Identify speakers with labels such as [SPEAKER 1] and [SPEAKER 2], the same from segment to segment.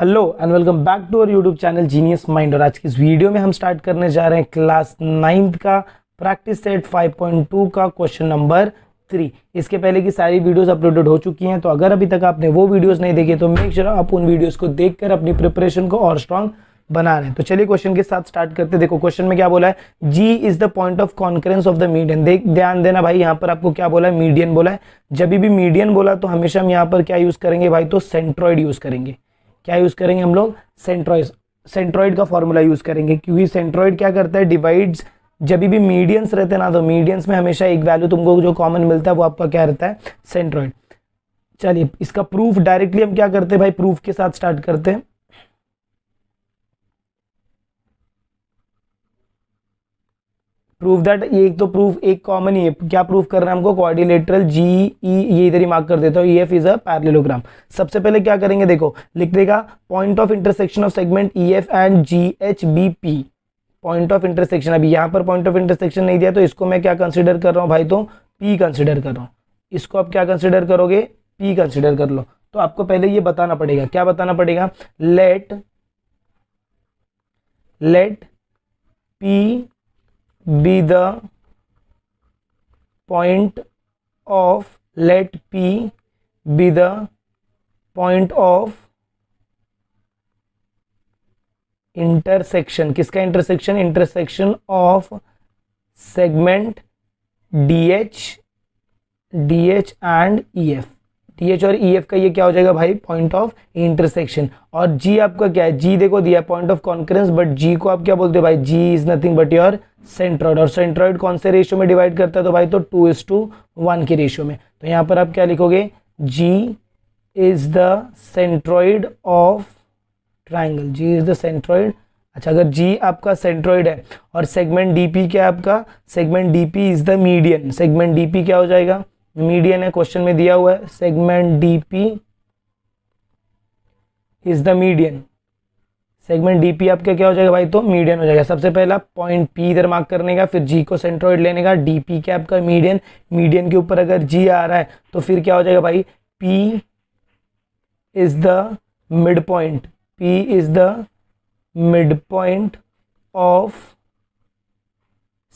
[SPEAKER 1] Hello and welcome back to our YouTube channel genius mind. और आज की इस वीडियो में हम स्टार्ट करने जा रहे हैं क्लास 9th का प्रैक्टिस सेट 5.2 का क्वेश्चन नंबर 3। इसके पहले की सारी वीडियोस अपलोडेड हो चुकी हैं, तो अगर अभी तक आपने वो वीडियोस नहीं देखे तो मेक श्योर आप उन वीडियोस को देखकर अपनी प्रिपरेशन को और स्ट्रांग बना रहे हैं। तो चलिए क्वेश्चन के साथ स्टार्ट करते हैं। देखो क्वेश्चन में क्या बोला है, G is the point of concurrence of the median. ध्यान देना भाई, यहाँ पर आपको क्या बोला है, मीडियन बोला है। जब भी मीडियन बोला तो हमेशा हम यहाँ पर क्या यूज करेंगे भाई, तो सेंट्रॉइड यूज करेंगे। क्या यूज करेंगे हम लोग, सेंट्रॉइड का फॉर्मूला यूज करेंगे, क्योंकि सेंट्रॉइड क्या करता है, डिवाइड्स। जब भी मीडियंस रहते हैं ना, तो मीडियंस में हमेशा एक वैल्यू तुमको जो कॉमन मिलता है वो आपका क्या रहता है, सेंट्रॉइड। चलिए इसका प्रूफ डायरेक्टली हम क्या करते हैं भाई, प्रूफ के साथ स्टार्ट करते हैं। प्रूफ दैट, ये एक तो प्रूफ एक कॉमन ही है। क्या प्रूफ कर रहे हैं हमको, क्वाड्रिलेटरल जी ई, ये इधर ही मार्क कर देता हूँ, E F is a parallelogram. सबसे पहले क्या करेंगे, देखो लिख देगा point of intersection of segment E F and G H B P. Point of intersection, अभी यहाँ पर पॉइंट ऑफ इंटरसेक्शन नहीं दिया तो इसको मैं क्या कंसिडर कर रहा हूँ भाई, तो पी कंसिडर कर रहा हूँ। इसको आप क्या कंसिडर करोगे, पी कंसिडर कर लो। तो आपको पहले ये बताना पड़ेगा, क्या बताना पड़ेगा, let P be the point of, let P be the point of intersection। किसका intersection, intersection of segment DH and EF। DH और EF का ये क्या हो जाएगा भाई, पॉइंट ऑफ इंटरसेक्शन। और G आपका क्या है, G देखो दिया point of concurrence, but G को आप क्या बोलते हो भाई, G is nothing but your centroid. और सेंट्रॉइड कौन से रेशियो में डिवाइड करता है, तो भाई तो 2:1 की रेशियो में। तो यहाँ पर आप क्या लिखोगे, G is the centroid of triangle, G is the centroid. अच्छा, अगर G आपका सेंट्रॉइड है और सेगमेंट DP क्या है आपका, segment DP is the median. Segment DP क्या हो जाएगा, मीडियन है, क्वेश्चन में दिया हुआ है segment DP is the median. Segment DP आपका क्या हो जाएगा भाई, तो मीडियन हो जाएगा। सबसे पहला पॉइंट P इधर मार्क करने का, फिर G को सेंट्रॉइड लेने का, DP क्या आपका मीडियन। मीडियन के ऊपर अगर G आ रहा है तो फिर क्या हो जाएगा भाई, P is the mid point, P is the mid point of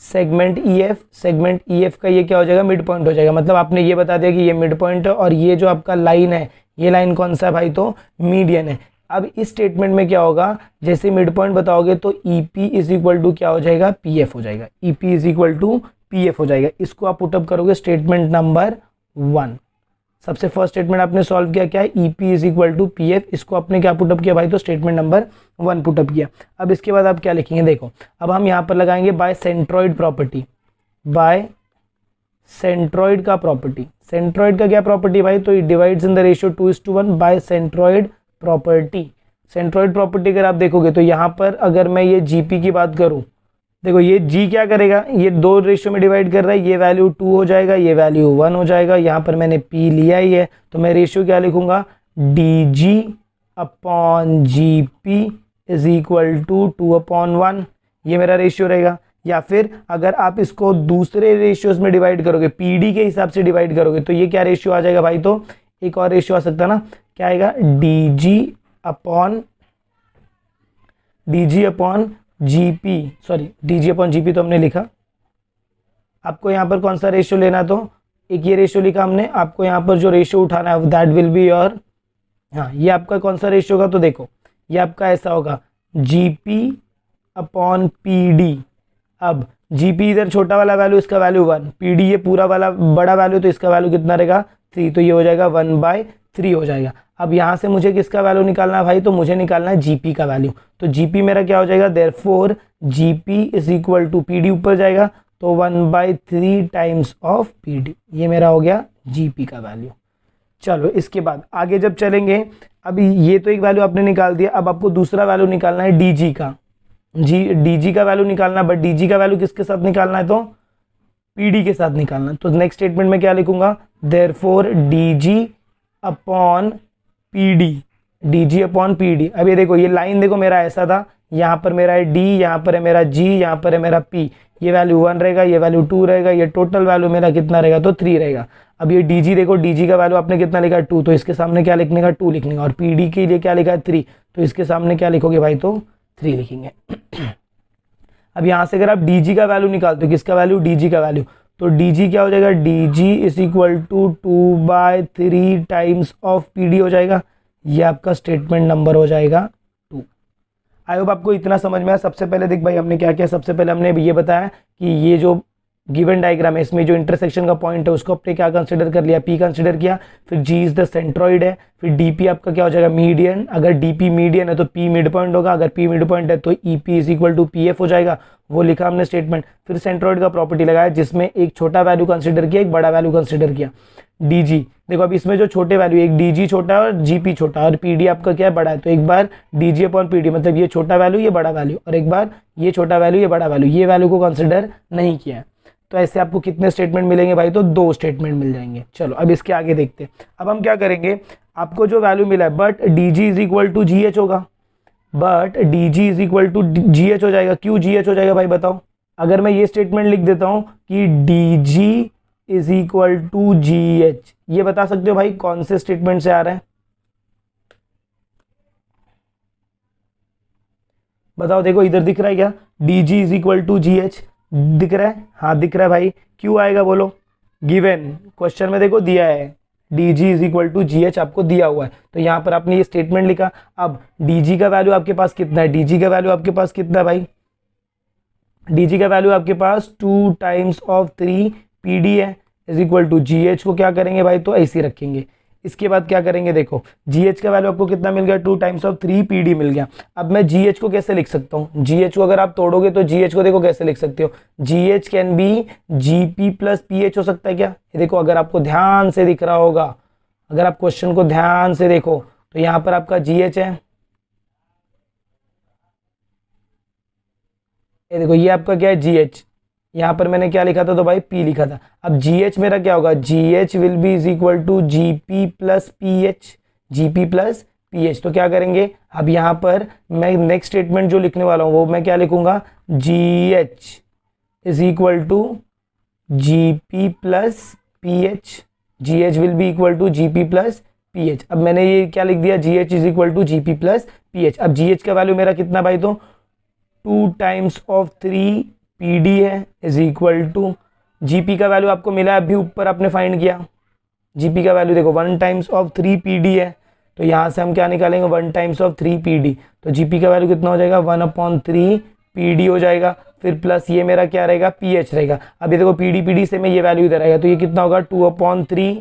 [SPEAKER 1] segment EF। Segment EF का ये क्या हो जाएगा, मिड पॉइंट हो जाएगा। मतलब आपने ये बता दिया कि ये मिड पॉइंट है और ये जो आपका लाइन है, ये लाइन कौन सा है भाई, तो मीडियन है। अब इस स्टेटमेंट में क्या होगा, जैसे मिड पॉइंट बताओगे तो EP इज इक्वल टू क्या हो जाएगा, PF हो जाएगा। EP is equal to PF हो जाएगा। इसको आप पुटअप करोगे स्टेटमेंट नंबर 1। सबसे फर्स्ट स्टेटमेंट आपने सॉल्व किया, क्या है, EP is equal to PF। इसको आपने क्या पुटअप किया भाई, तो स्टेटमेंट नंबर 1 पुटअप किया। अब इसके बाद आप क्या लिखेंगे, देखो अब हम यहाँ पर लगाएंगे by centroid property. By centroid का प्रॉपर्टी, सेंट्रॉइड का क्या प्रॉपर्टी भाई, तो it divides in the ratio 2:1 by centroid property. Centroid property अगर आप देखोगे तो यहाँ पर अगर मैं ये GP की बात करूँ, देखो ये G क्या करेगा, ये दो रेशियो में डिवाइड कर रहा है, ये वैल्यू 2 हो जाएगा, ये वैल्यू 1 हो जाएगा। यहाँ पर मैंने P लिया ही है तो मैं रेशियो क्या लिखूंगा, DG upon GP is equal to 2/1। ये मेरा रेशियो रहेगा। या फिर अगर आप इसको दूसरे रेशियोज में डिवाइड करोगे, PD के हिसाब से डिवाइड करोगे, तो ये क्या रेशियो आ जाएगा भाई, तो एक और रेशियो आ सकता है ना, क्या आएगा, DG upon GP। Sorry, DG upon GP तो हमने लिखा। आपको यहाँ पर कौन सा रेशियो लेना, तो एक ये रेशियो लिखा हमने। आपको यहाँ पर जो रेशियो उठाना है दैट विल बी योर, हाँ ये आपका कौन सा रेशियो होगा, तो देखो ये आपका ऐसा होगा GP अपॉन PD। अब GP इधर छोटा वाला वैल्यू, इसका वैल्यू 1, PD ये पूरा वाला बड़ा वैल्यू, तो इसका वैल्यू कितना रहेगा, 3, तो ये हो जाएगा 1/3 हो जाएगा। अब यहाँ से मुझे किसका वैल्यू निकालना है भाई, तो मुझे निकालना है GP का वैल्यू। तो GP मेरा क्या हो जाएगा, therefore GP is equal to, PD ऊपर जाएगा तो 1/3 टाइम्स ऑफ PD। ये मेरा हो गया GP का वैल्यू। चलो इसके बाद आगे जब चलेंगे, अभी ये तो एक वैल्यू आपने निकाल दिया, अब आपको दूसरा वैल्यू निकालना है DG का। DG का वैल्यू निकालना, बट DG का वैल्यू किसके साथ निकालना है, तो PD के साथ निकालना। तो नेक्स्ट स्टेटमेंट में क्या लिखूंगा, therefore DG upon PD D G upon P D. अब ये देखो, ये लाइन देखो मेरा ऐसा था, यहाँ पर मेरा है डी, यहाँ पर है मेरा जी, यहाँ पर है मेरा पी, ये वैल्यू 1 रहेगा, ये वैल्यू 2 रहेगा, ये टोटल वैल्यू मेरा कितना रहेगा तो 3 रहेगा। अब ये डी जी देखो, डी जी का वैल्यू आपने कितना लिखा है 2, तो इसके सामने क्या लिखने का 2 लिखने का, और पी डी के लिए क्या लिखा है 3, तो इसके सामने क्या लिखोगे भाई तो 3 लिखेंगे। अब यहाँ से अगर आप डी जी का वैल्यू निकालते हो, किसका वैल्यू, डी जी का वैल्यू, तो डी जी क्या हो जाएगा, D G is equal to 2/3 times of P D हो जाएगा। ये आपका स्टेटमेंट नंबर हो जाएगा 2। आई होप आपको इतना समझ में आया। सबसे पहले देख भाई हमने क्या किया, सबसे पहले हमने ये बताया कि ये जो गिवन डायग्राम है इसमें जो इंटरसेक्शन का पॉइंट है उसको आपने क्या कंसिडर कर लिया, पी कंसिडर किया। फिर जी इज द सेंट्रॉइड है, फिर डीपी आपका क्या हो जाएगा, मीडियन। अगर डीपी मीडियन है तो पी मिड पॉइंट होगा, अगर पी मिड पॉइंट है तो EP is equal to P F हो जाएगा, वो लिखा हमने स्टेटमेंट। फिर सेंट्रॉइड का प्रॉपर्टी लगाया जिसमें एक छोटा वैल्यू कंसिडर किया, एक बड़ा वैल्यू कंसिडर किया। डीजी देखो, अब इसमें जो छोटे वैल्यू, एक डीजी छोटा है और जीपी छोटा है और पीडी आपका क्या है बड़ा है, तो एक बार डीजी अपॉन पीडी मतलब ये छोटा वैल्यू ये बड़ा वैल्यू, और एक बार ये छोटा वैल्यू ये बड़ा वैल्यू, ये वैल्यू को कंसिडर नहीं किया है। तो ऐसे आपको कितने स्टेटमेंट मिलेंगे भाई, तो 2 स्टेटमेंट मिल जाएंगे। चलो अब इसके आगे देखते हैं। अब हम क्या करेंगे, आपको जो वैल्यू मिला है but D G is equal to G H होगा, but D G is equal to G H हो जाएगा। क्यों जी एच हो जाएगा भाई बताओ। अगर मैं ये स्टेटमेंट लिख देता हूं कि D G is equal to G H, ये बता सकते हो भाई कौन से स्टेटमेंट से आ रहा है, बताओ। देखो इधर दिख रहा है क्या, D G is equal to G H दिख रहा है, हाँ दिख रहा है भाई। क्यों आएगा बोलो, गिवन क्वेश्चन में देखो दिया है D G is equal to G H आपको दिया हुआ है, तो यहाँ पर आपने ये स्टेटमेंट लिखा। अब डी जी का वैल्यू आपके पास कितना है, डी जी का वैल्यू आपके पास कितना है भाई, डी जी का वैल्यू आपके पास 2 टाइम्स ऑफ 3 पी डी है, is equal to G H को क्या करेंगे भाई तो ऐसे ही रखेंगे। इसके बाद क्या करेंगे, देखो जी एच का वैल्यू आपको कितना मिल गया, 2 टाइम्स ऑफ 3 पी डी मिल गया। अब मैं जी एच को कैसे लिख सकता हूँ, जी एच को अगर आप तोड़ोगे तो जी एच को देखो कैसे लिख सकते हो, जी H can be ji P plus P H हो सकता है क्या। ये देखो अगर आपको ध्यान से दिख रहा होगा, अगर आप क्वेश्चन को ध्यान से देखो तो यहाँ पर आपका जी एच है, ये देखो ये आपका क्या है जी एच, यहाँ पर मैंने क्या लिखा था तो भाई पी लिखा था। अब जी एच मेरा क्या होगा, G H will be is equal to G P plus P H, G P plus P H. तो क्या करेंगे, अब यहाँ पर मैं नेक्स्ट स्टेटमेंट जो लिखने वाला हूँ वो मैं क्या लिखूंगा, G H is equal to G P plus P H, G H will be equal to G P plus P H. अब मैंने ये क्या लिख दिया, G H is equal to G P plus P H. अब G H का value मेरा कितना भाई तो 2 टाइम्स ऑफ 3 पी डी है, इज इक्वल टू जीपी का वैल्यू आपको मिला है अभी ऊपर आपने फाइंड किया, जीपी का वैल्यू देखो 1 टाइम्स ऑफ 3 पी डी है, तो यहाँ से हम क्या निकालेंगे 1 टाइम्स ऑफ 3 पी डी, तो जीपी का वैल्यू कितना हो जाएगा 1/3 पी डी हो जाएगा। फिर प्लस ये मेरा क्या रहेगा पी एच रहेगा। अभी देखो पी डी से मैं ये वैल्यू इधर आएगा तो ये कितना होगा 2/3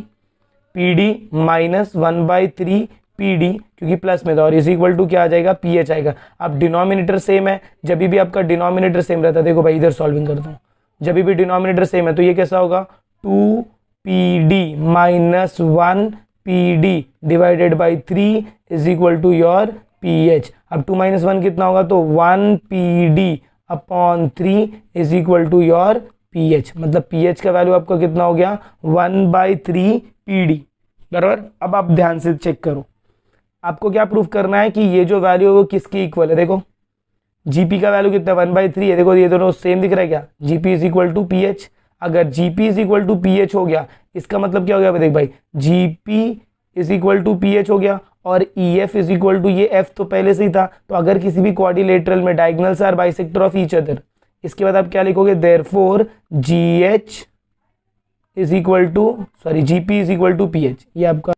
[SPEAKER 1] P D minus 1/3 P D, क्योंकि प्लस में था, और इज इक्वल टू क्या आ जाएगा पी एच आएगा। अब डिनोमिनेटर सेम है, जब भी आपका डिनोमिनेटर सेम रहता है, देखो भाई इधर सॉल्विंग करता हूँ, जब भी डिनोमिनेटर सेम है तो ये कैसा होगा 2 P D minus 1 P D divided by 3 is equal to your P H. अब 2 माइनस 1 कितना होगा तो 1 P D upon 3 is equal to your P H, मतलब पी एच का वैल्यू आपका कितना हो गया 1/3 पी डी, बराबर। अब आप ध्यान से चेक करो, आपको क्या प्रूफ करना है कि ये जो वैल्यू है वो किसकी इक्वल है। देखो जीपी का वैल्यू कितना 1/3 है, देखो ये दोनों सेम दिख रहा है क्या, GP is equal to P H. अगर GP is equal to P H हो गया इसका मतलब क्या हो गया, देख भाई GP is equal to P H हो गया, और E F is equal to, ये एफ तो पहले से ही था, तो अगर किसी भी क्वाड्रिलेटरल में diagonals are bisector of each other, इसके बाद आप क्या लिखोगे, therefore G H is equal to GP is equal to P H. ये आपका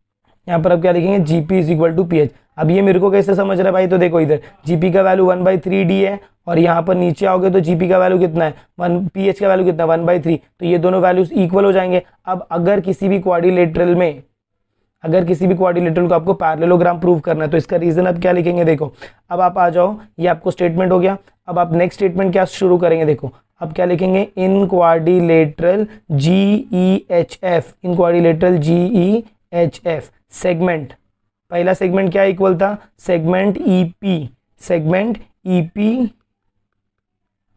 [SPEAKER 1] यहाँ पर आप क्या लिखेंगे, GP is equal to P H. अब ये मेरे को कैसे समझ रहा है भाई, तो देखो इधर जीपी का वैल्यू 1/3 डी है, और यहाँ पर नीचे आओगे तो जीपी का वैल्यू कितना है पी एच का वैल्यू कितना 1/3, तो ये दोनों वैल्यूज इक्वल हो जाएंगे। अब अगर किसी भी क्वाड्रिलेटरल में, अगर किसी भी क्वाड्रिलेटरल को आपको पैरेललोग्राम प्रूव करना है तो इसका रीजन आप क्या लिखेंगे, देखो अब आप आ जाओ, ये आपको स्टेटमेंट हो गया। अब आप नेक्स्ट स्टेटमेंट क्या शुरू करेंगे, देखो अब क्या लिखेंगे, in quadrilateral GEHF, in quadrilateral GEHF segment, पहला सेगमेंट क्या इक्वल था, segment EP, segment EP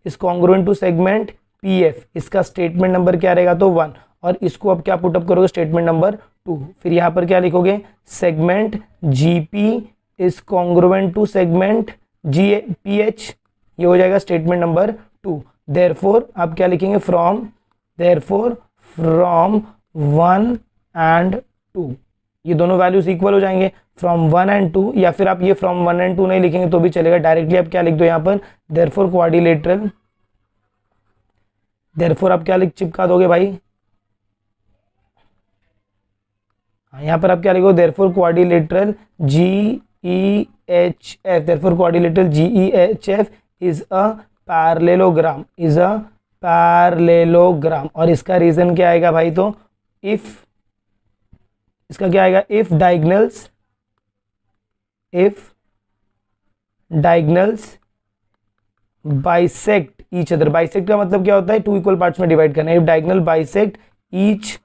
[SPEAKER 1] is congruent to segment PF, इसका स्टेटमेंट नंबर क्या रहेगा तो 1, और इसको अब क्या पुटअप करोगे स्टेटमेंट नंबर 2। फिर यहाँ पर क्या लिखोगे, segment GP is congruent to segment G P H, ये हो जाएगा स्टेटमेंट नंबर 2। देयरफॉर आप क्या लिखेंगे, देयरफॉर फ्रॉम 1 एंड 2, ये दोनों वैल्यूज इक्वल हो जाएंगे, फ्रॉम 1 एंड 2, या फिर आप ये फ्रॉम 1 एंड 2 नहीं लिखेंगे तो भी चलेगा, डायरेक्टली आप क्या लिख दो यहाँ पर, देयरफॉर क्वाड्रिलेटरल, देयरफॉर आप क्या लिख चिपका दोगे भाई, यहाँ पर आप क्या लिखो, therefore quadrilateral GEHF, therefore quadrilateral GEHF is a parallelogram, is a parallelogram. और इसका रीजन क्या आएगा भाई, तो इफ, इसका क्या आएगा, if diagonals bisect each other, bisect का मतलब क्या होता है, 2 इक्वल पार्ट्स में डिवाइड करना, if diagonal bisect each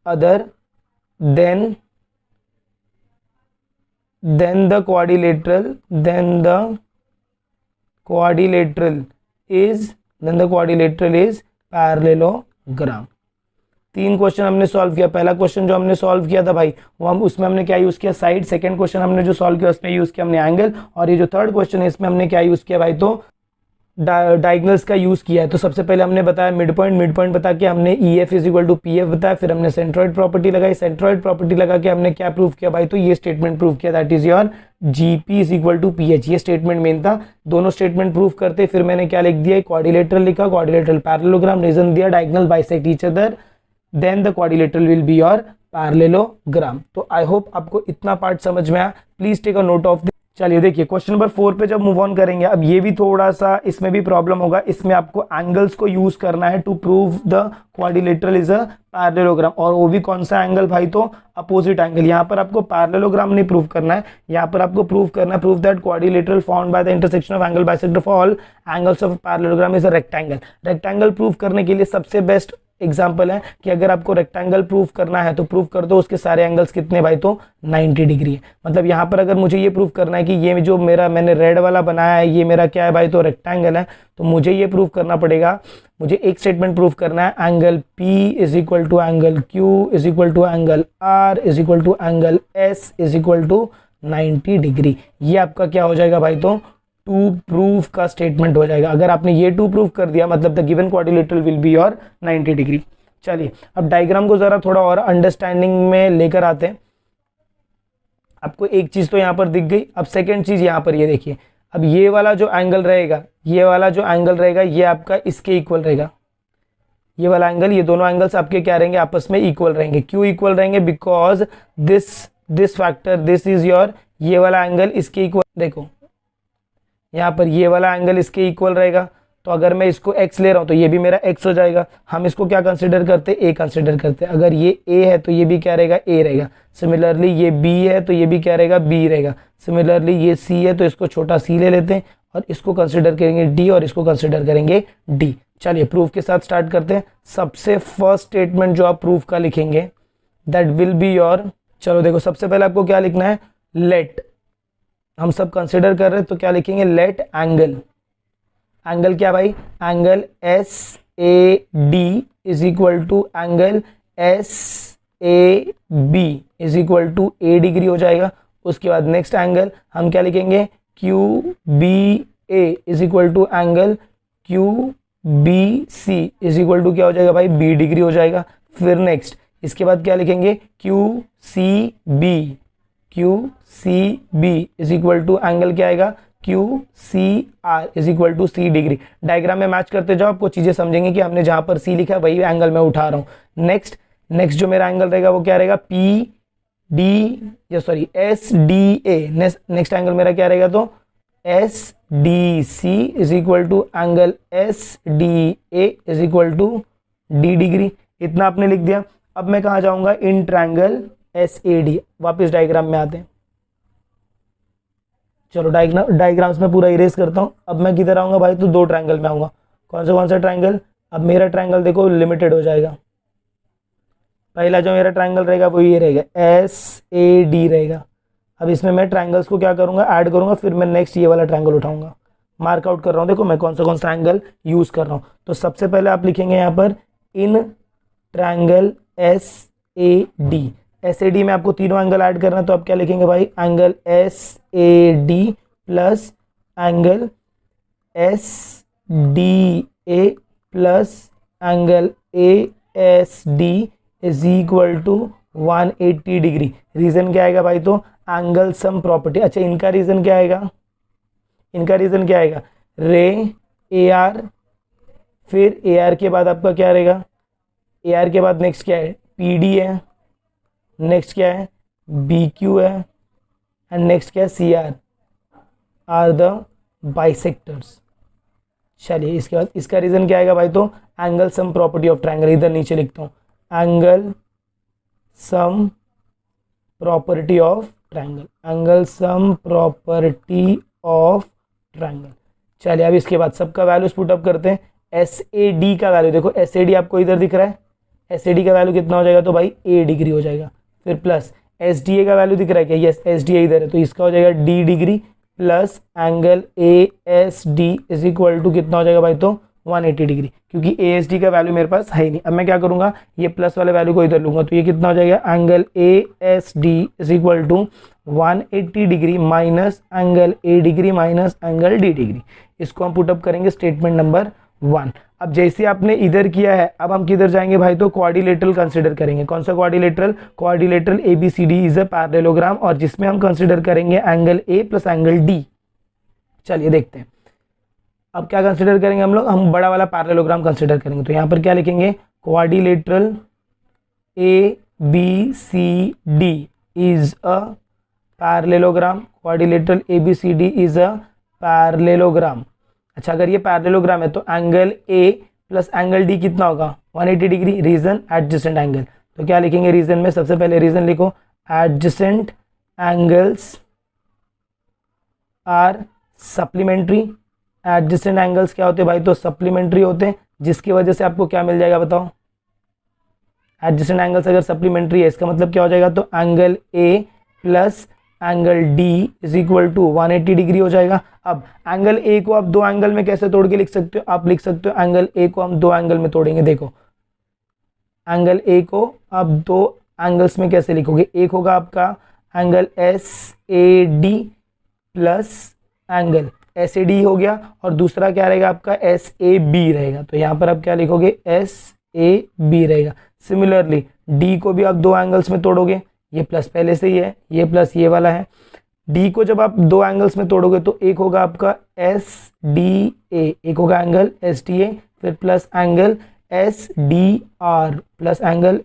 [SPEAKER 1] other then the quadrilateral is parallelogram। 3 question हमने सॉल्व किया। पहला क्वेश्चन जो हमने सॉल्व किया था भाई वो हम उसमें हमने क्या यूज किया, साइड। सेकंड क्वेश्चन हमने जो सॉल्व किया उसमें यूज किया हमने एंगल। और ये जो थर्ड क्वेश्चन है इसमें हमने क्या यूज किया भाई, तो डायगनल्स का यूज किया है। तो सबसे पहले हमने बताया मिड पॉइंट बता के हमने EF is equal to PF बताया, फिर हमने सेंट्रॉइड प्रॉपर्टी लगाई, सेंट्रॉइड प्रॉपर्टी लगा के हमने क्या प्रूव किया भाई, तो ये स्टेटमेंट प्रूव किया, that is your GP is equal to PH। ये स्टेटमेंट मेन था। दोनों स्टेटमेंट प्रूव करते फिर मैंने क्या लिख दिया, क्वाड्रिलेटरल लिखा, क्वाड्रिलेटरल पैरेललोग्राम, रीजन दिया diagonal bisect each other, then the quadrilateral will be your parallelogram. तो आई होप आपको इतना पार्ट समझ में आया। Please take a note of. चलिए देखिए क्वेश्चन नंबर 4 पे जब मूव ऑन करेंगे, अब ये भी थोड़ा सा इसमें भी प्रॉब्लम होगा। इसमें आपको एंगल्स को यूज करना है to prove the quadrilateral is a parallelogram. और वो भी कौन सा एंगल भाई, तो अपोजिट एंगल। यहाँ पर आपको पैरेललोग्राम नहीं प्रूव करना है, यहाँ पर आपको प्रूव करना है, prove that quadrilateral found by the intersection of angle bisector of all angles of parallelogram is a rectangle. Rectangle prove करने के लिए सबसे बेस्ट एग्जाम्पल है कि अगर आपको रेक्टेंगल प्रूव करना है तो प्रूव कर दो उसके सारे एंगल्स कितने भाई, तो 90 डिग्री है। मतलब यहाँ पर अगर मुझे ये प्रूव करना है कि ये जो मैंने रेड वाला बनाया है ये मेरा क्या है भाई, तो रेक्टेंगल है, तो मुझे ये प्रूव करना पड़ेगा, मुझे एक स्टेटमेंट प्रूव करना है, angle P is equal to angle Q is equal to angle R is equal to angle S is equal to 90 degree. ये आपका क्या हो जाएगा भाई, तो टू प्रूफ का स्टेटमेंट हो जाएगा। अगर आपने ये टू प्रूफ कर दिया मतलब the given quadrilateral will be your 90 degree. चलिए अब डायग्राम को जरा थोड़ा और अंडरस्टैंडिंग में लेकर आते हैं। आपको एक चीज तो यहाँ पर दिख गई। अब सेकंड चीज यहाँ पर ये देखिए, अब ये वाला जो एंगल रहेगा, ये वाला जो एंगल रहेगा ये आपका इसके इक्वल रहेगा। ये वाला एंगल, ये दोनों एंगल्स आपके क्या रहेंगे, आपस में इक्वल रहेंगे। क्यों इक्वल रहेंगे, because this factor, this is your, ये वाला एंगल इसके इक्वल। देखो यहाँ पर ये वाला एंगल इसके इक्वल रहेगा, तो अगर मैं इसको x ले रहा हूँ तो ये भी मेरा x हो जाएगा। हम इसको क्या कंसिडर करते हैं, a कंसिडर करते हैं। अगर ये a है तो ये भी क्या रहेगा, a रहेगा। सिमिलरली ये b है तो ये भी क्या रहेगा, b रहेगा। सिमिलरली ये c है तो इसको छोटा c ले लेते हैं और इसको कंसिडर करेंगे d और इसको कंसिडर करेंगे d। चलिए प्रूफ के साथ स्टार्ट करते हैं। सबसे फर्स्ट स्टेटमेंट जो आप प्रूफ का लिखेंगे दैट विल बी योर, चलो देखो सबसे पहले आपको क्या लिखना है, लेट, हम सब कंसिडर कर रहे हैं तो क्या लिखेंगे, लेट एंगल, एंगल क्या भाई, angle SAD is equal to angle SAB is equal to A degree हो जाएगा। उसके बाद नेक्स्ट एंगल हम क्या लिखेंगे, QBA is equal to angle QBC is equal to क्या हो जाएगा भाई, B डिग्री हो जाएगा। फिर नेक्स्ट इसके बाद क्या लिखेंगे, QCB is equal to angle क्या आएगा, QCR is equal to C degree. Diagram में मैच करते जाओ, आपको चीजें समझेंगे कि हमने जहां पर C लिखा है वही एंगल मैं उठा रहा हूं। नेक्स्ट जो मेरा एंगल रहेगा वो क्या रहेगा, SDA। नेक्स्ट एंगल मेरा क्या रहेगा, तो SDC is equal to angle SDA is equal to D degree. इतना आपने लिख दिया। अब मैं कहा जाऊंगा, इन ट्रायंगल SAD। वापस डायग्राम में आते हैं। चलो डायग्राम्स में पूरा इरेज करता हूँ। अब मैं किधर आऊँगा भाई, तो दो ट्रायंगल में आऊँगा। कौन सा ट्रायंगल, अब मेरा ट्रायंगल देखो लिमिटेड हो जाएगा। पहला जो मेरा ट्रायंगल रहेगा वो ये रहेगा, SAD रहेगा। अब इसमें मैं ट्रायंगल्स को क्या करूँगा, ऐड करूँगा, फिर मैं नेक्स्ट ये वाला ट्रायंगल उठाऊँगा। मार्क आउट कर रहा हूँ, देखो मैं कौन सा एंगल यूज़ कर रहा हूँ। तो सबसे पहले आप लिखेंगे यहाँ पर इन ट्रायंगल SAD, SAD में आपको तीनों एंगल ऐड करना है, तो आप क्या लिखेंगे भाई, angle SAD plus angle SDA plus angle ASD is equal to 180 degree. Reason क्या आएगा भाई, तो एंगल सम प्रॉपर्टी। अच्छा, इनका रीजन क्या आएगा, इनका रीजन क्या आएगा, रे AR, फिर AR के बाद आपका क्या रहेगा, AR के बाद नेक्स्ट क्या है, PD है, नेक्स्ट क्या है, BQ है, एंड नेक्स्ट क्या है, CR आर द बाइसेक्टर्स। चलिए इसके बाद इसका रीजन क्या आएगा भाई, तो angle sum property of triangle. इधर नीचे लिखता हूँ, angle sum property of triangle, angle sum property of triangle. चलिए अब इसके बाद सबका वैल्यूज पुट अप करते हैं। SAD का वैल्यू देखो, SAD आपको इधर दिख रहा है, SAD का वैल्यू कितना हो जाएगा, तो भाई A डिग्री हो जाएगा। फिर प्लस SDA का वैल्यू दिख रहा है क्या, यस SDA इधर है, तो इसका हो जाएगा D degree plus angle ASD is equal to कितना हो जाएगा भाई, तो 180 डिग्री, क्योंकि ASD का वैल्यू मेरे पास है ही नहीं। अब मैं क्या करूंगा, ये प्लस वाले वैल्यू को इधर लूंगा, तो ये कितना हो जाएगा, angle ASD is equal to 180 degree minus angle A degree minus angle D degree. इसको हम पुटअप करेंगे स्टेटमेंट नंबर 1। अब जैसे आपने इधर किया है, अब हम किधर जाएंगे भाई, तो क्वाड्रिलेटरल कंसीडर करेंगे। कौन सा quadrilateral, quadrilateral ABCD is a parallelogram, और जिसमें हम कंसीडर करेंगे angle A plus angle D। चलिए देखते हैं अब क्या कंसीडर करेंगे हम लोग, हम बड़ा वाला पैरेललोग्राम कंसीडर करेंगे। तो यहाँ पर क्या लिखेंगे, quadrilateral ABCD is a parallelogram, quadrilateral ABCD is a parallelogram. अच्छा, अगर ये पैरेललोग्राम है तो angle A plus angle D कितना होगा, 180 डिग्री। रीजन एडजेसेंट एंगल, तो क्या लिखेंगे रीजन में, सबसे पहले रीजन लिखो, adjacent angles are supplementary. Adjacent angles क्या होते हैं भाई, तो सप्लीमेंट्री होते हैं, जिसकी वजह से आपको क्या मिल जाएगा बताओ, एडजेसेंट एंगल्स अगर सप्लीमेंट्री है इसका मतलब क्या हो जाएगा, तो angle A plus angle D is equal to 180 degree हो जाएगा। अब एंगल A को आप दो एंगल में कैसे तोड़ के लिख सकते हो, आप लिख सकते हो एंगल A को हम दो एंगल में तोड़ेंगे। देखो एंगल A को आप दो एंगल्स में कैसे लिखोगे, एक होगा आपका angle SAD plus angle SAD हो गया, और दूसरा क्या रहेगा आपका SAB रहेगा। तो यहाँ पर आप क्या लिखोगे, SAB रहेगा। सिमिलरली D को भी आप दो एंगल्स में तोड़ोगे, ये प्लस पहले से ही है, ये प्लस ये वाला है। D को जब आप दो एंगल्स में तोड़ोगे तो एक होगा आपका SDA, एक होगा एंगल SDA, फिर plus angle SDR plus angle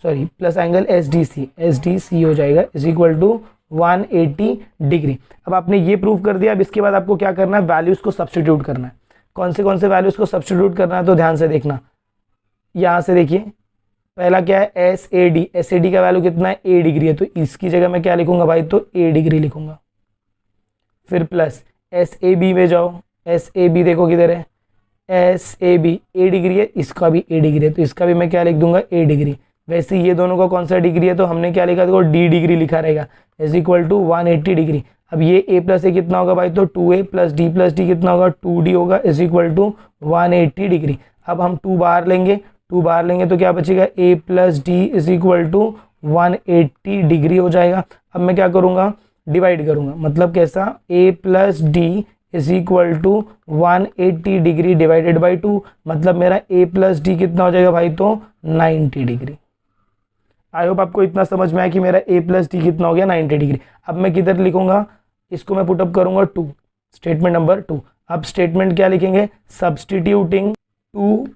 [SPEAKER 1] plus angle SDC हो जाएगा, इज इक्वल टू 180 डिग्री। अब आपने ये प्रूव कर दिया। अब इसके बाद आपको क्या करना है, वैल्यूज को सब्स्टिट्यूट करना है। कौन से वैल्यूज को सब्स्टिट्यूट करना है, तो ध्यान से देखना। यहाँ से देखिए, पहला क्या है, SAD का वैल्यू कितना है, A डिग्री है, तो इसकी जगह मैं क्या लिखूंगा भाई, तो A डिग्री लिखूंगा। फिर प्लस SAB में जाओ, SAB देखो किधर है, SAB A डिग्री है, इसका भी A डिग्री है, तो इसका भी मैं क्या लिख दूंगा, A डिग्री। वैसे ये दोनों का कौन सा डिग्री है, तो हमने क्या लिखा, देखो D डिग्री लिखा रहेगा, इज इक्वल टू 180 डिग्री। अब ये A प्लस A कितना होगा भाई, तो 2A प्लस D कितना होगा, 2D होगा, इज इक्वल टू 180 डिग्री। अब हम 2 बाहर लेंगे, 2 बाहर लेंगे तो क्या बचेगा, A plus D is equal to 180 degree हो जाएगा। अब मैं क्या करूँगा, डिवाइड करूँगा, मतलब कैसा, A plus D is equal to 180 degree divided by 2, मतलब मेरा A प्लस D कितना हो जाएगा भाई, तो 90 डिग्री। आई होप आपको इतना समझ में आया कि मेरा A प्लस D कितना हो गया, 90 डिग्री। अब मैं किधर लिखूंगा, इसको मैं पुटअप करूंगा 2, स्टेटमेंट नंबर 2। अब स्टेटमेंट क्या लिखेंगे, सब्स्टिट्यूटिंग 2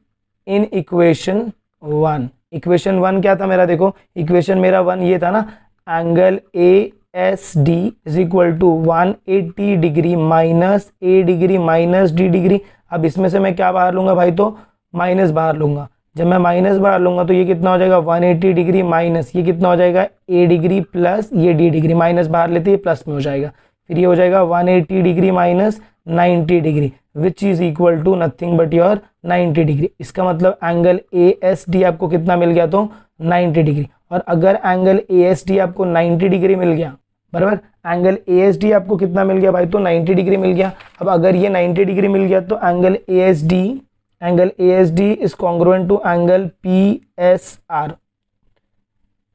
[SPEAKER 1] इन इक्वेशन 1। इक्वेशन 1 क्या था मेरा, देखो इक्वेशन मेरा 1 ये था ना, angle ASD is equal to 180 degree minus A degree minus D degree. अब इसमें से मैं क्या बाहर लूंगा भाई, तो माइनस बाहर लूंगा। जब मैं माइनस बाहर लूंगा तो ये कितना हो जाएगा, 180 डिग्री माइनस ये कितना हो जाएगा, A डिग्री प्लस ये D डिग्री, माइनस बाहर लेते ये प्लस में हो जाएगा। फिर ये हो जाएगा 180 degree minus 90 degree which is equal to nothing but your 90 degree. इसका मतलब एंगल ASD आपको कितना मिल गया, तो 90 डिग्री। और अगर एंगल ASD आपको 90 डिग्री मिल गया, बराबर, एंगल ASD आपको कितना मिल गया भाई, तो 90 डिग्री मिल गया। अब अगर ये 90 डिग्री मिल गया तो angle ASD is congruent to angle PSR।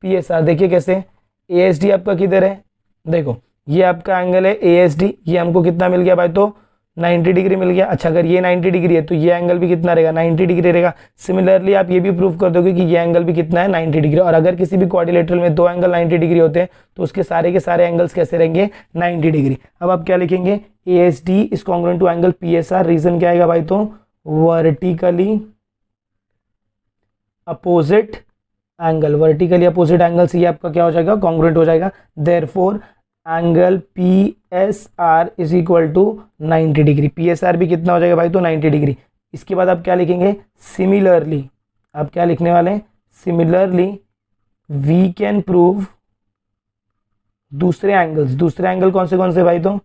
[SPEAKER 1] PSR। देखिए कैसे, ASD आपका किधर है, देखो ये आपका एंगल है ASD, ये हमको कितना मिल गया भाई, तो 90 डिग्री मिल गया। अच्छा अगर ये 90 डिग्री है तो ये एंगल भी कितना रहेगा, 90 डिग्री रहेगा। सिमिलरली आप ये भी प्रूव कर दोगे कि ये एंगल भी कितना है, 90 डिग्री। और अगर किसी भी क्वाड्रिलेटरल में दो एंगल 90 डिग्री होते हैं तो उसके सारे के सारे एंगल्स कैसे रहेंगे, 90 डिग्री। अब आप क्या लिखेंगे, ASD is congruent to angle PSR। Reason क्या आएगा भाई, तो vertically opposite angle, vertically opposite angle से ये आपका क्या हो जाएगा, कॉन्ग्रुएंट हो जाएगा। Therefore angle PSR is equal to 90 degree. PSR भी कितना हो जाएगा भाई, तो 90 डिग्री। इसके बाद आप क्या लिखेंगे, सिमिलरली, आप क्या लिखने वाले हैं, सिमिलरली वी कैन प्रूव दूसरे एंगल्स। दूसरे एंगल कौन से भाई, तो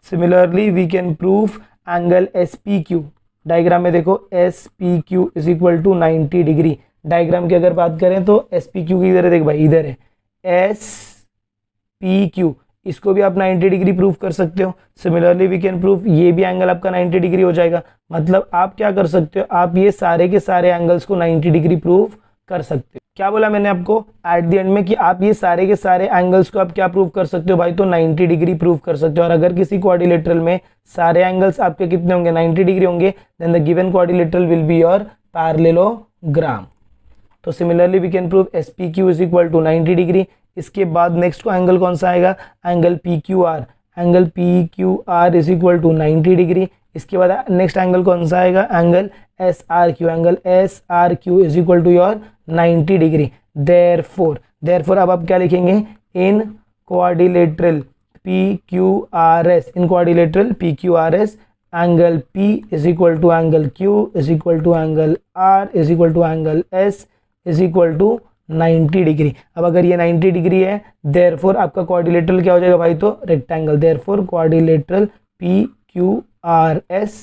[SPEAKER 1] similarly we can prove angle SPQ। Diagram में देखो SPQ is equal to 90 degree. Diagram की अगर बात करें तो SPQ की इधर है, देख भाई इधर है SPQ, इसको भी आप 90 डिग्री प्रूव कर सकते हो। सिमिलरली वी कैन प्रूव ये भी एंगल आपका 90 डिग्री हो जाएगा। मतलब आप क्या कर सकते हो, आप ये सारे के सारे एंगल्स को 90 डिग्री प्रूव कर सकते हो। क्या बोला मैंने आपको एट द एंड में, कि आप ये सारे के सारे एंगल्स को आप क्या प्रूव कर सकते हो भाई, तो 90 डिग्री प्रूव कर सकते हो। और अगर किसी क्वाड्रिलेटरल में सारे एंगल्स आपके कितने होंगे, 90 डिग्री होंगे, then the given quadrilateral will be your parallelogram. तो similarly we can prove SPQ is equal to 90 degree. इसके बाद नेक्स्ट को एंगल कौन सा आएगा, angle PQR। Angle PQR is equal to 90 degree. इसके बाद नेक्स्ट एंगल कौन सा आएगा, angle SRQ। Angle SRQ is equal to your 90 degree. Therefore अब आप क्या लिखेंगे, in quadrilateral PQRS, in quadrilateral PQRS angle P is equal to angle Q is equal to angle R is equal to angle S is equal to 90 degree. अब अगर ये 90 degree है, therefore आपका quadrilateral क्या हो जाएगा भाई, तो rectangle. Therefore quadrilateral PQRS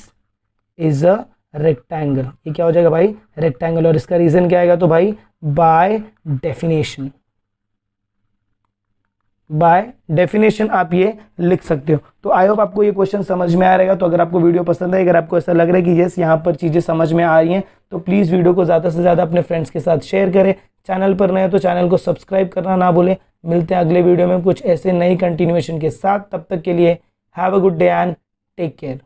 [SPEAKER 1] is a rectangle. ये क्या हो जाएगा भाई, रेक्टेंगल। और इसका रीजन क्या आएगा, तो भाई बाय डेफिनेशन, बाय डेफिनेशन आप ये लिख सकते हो। तो आई होप आपको ये क्वेश्चन समझ में आ रहेगा। तो अगर आपको वीडियो पसंद है, अगर आपको ऐसा लग रहा है कि यस यहाँ पर चीज़ें समझ में आ रही हैं, तो प्लीज़ वीडियो को ज़्यादा से ज़्यादा अपने फ्रेंड्स के साथ शेयर करें। चैनल पर नए हो तो चैनल को सब्सक्राइब करना ना भूलें। मिलते हैं अगले वीडियो में कुछ ऐसे नई कंटिन्यूएशन के साथ। तब तक के लिए have a good day and take care.